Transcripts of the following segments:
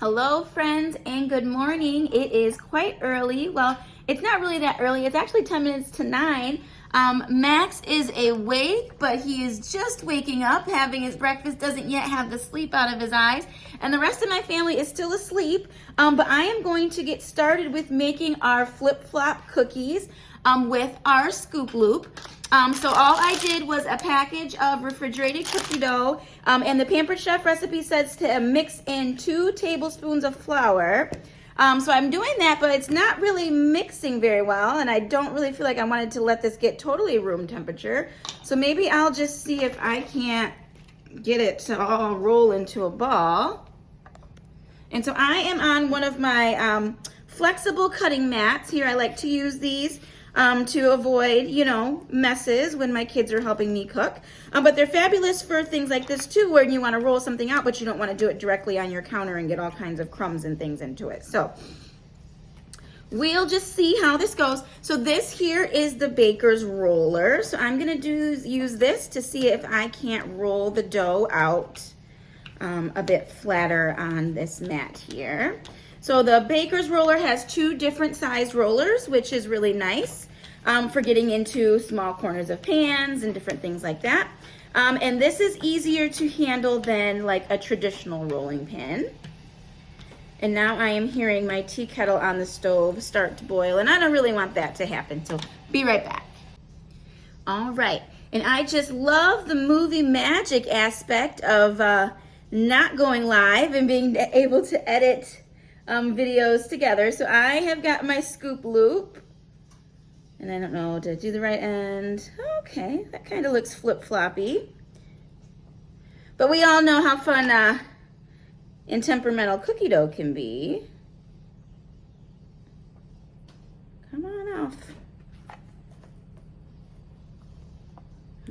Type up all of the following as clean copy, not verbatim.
Hello friends and good morning. It is quite early. Well, it's not really that early. It's actually 10 minutes to 9. Max is awake, but he is just waking up, having his breakfast, doesn't yet have the sleep out of his eyes. And the rest of my family is still asleep. But I am going to get started with making our flip-flop cookies with our scoop loop. So all I did was a package of refrigerated cookie dough, and the Pampered Chef recipe says to mix in 2 tablespoons of flour. So I'm doing that, but it's not really mixing very well, and I don't really feel like I wanted to let this get totally room temperature. So maybe I'll just see if I can't get it to all roll into a ball. And so I am on one of my flexible cutting mats. Here I like to use these to avoid, messes when my kids are helping me cook. But they're fabulous for things like this too, where you want to roll something out, but you don't want to do it directly on your counter and get all kinds of crumbs and things into it. So we'll just see how this goes. So this here is the baker's roller. So I'm going to use this to see if I can't roll the dough out a bit flatter on this mat here. So the baker's roller has 2 different size rollers, which is really nice for getting into small corners of pans and different things like that. And this is easier to handle than like a traditional rolling pin. And now I am hearing my tea kettle on the stove start to boil, and I don't really want that to happen, so be right back. All right, and I just love the movie magic aspect of not going live and being able to edit videos together. So I have got my scoop loop, and I don't know, did I do the right end? Okay, that kind of looks flip-floppy. But we all know how fun and temperamental cookie dough can be. Come on off.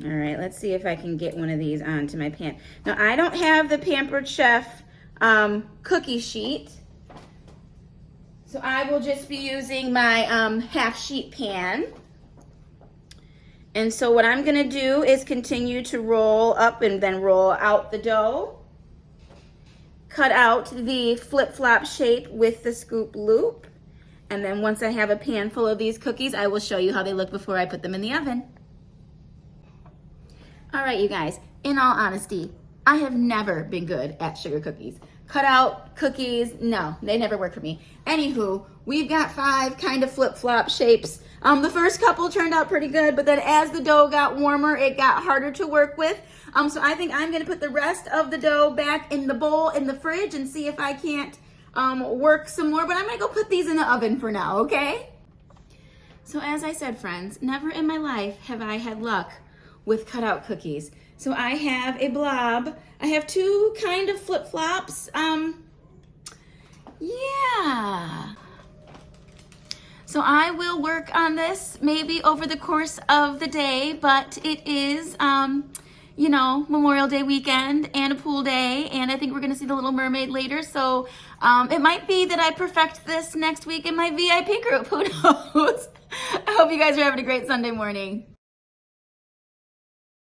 All right, let's see if I can get one of these onto my pan. Now, I don't have the Pampered Chef cookie sheet, so I will just be using my half sheet pan. And so what I'm gonna do is continue to roll up and then roll out the dough. Cut out the flip-flop shape with the scoop loop. And then once I have a pan full of these cookies, I will show you how they look before I put them in the oven. All right, you guys, in all honesty, I have never been good at sugar cookies. Cut out cookies, no, they never work for me. Anywho, we've got 5 kind of flip-flop shapes. The first couple turned out pretty good, but then as the dough got warmer, it got harder to work with. So I think I'm gonna put the rest of the dough back in the bowl in the fridge and see if I can't work some more, but I'm gonna go put these in the oven for now, okay? So as I said, friends, never in my life have I had luck with cutout cookies. So I have a blob. I have 2 kind of flip-flops. Yeah. So I will work on this maybe over the course of the day, but it is, Memorial Day weekend and a pool day, and I think we're gonna see The Little Mermaid later, so it might be that I perfect this next week in my VIP group, who knows? I hope you guys are having a great Sunday morning.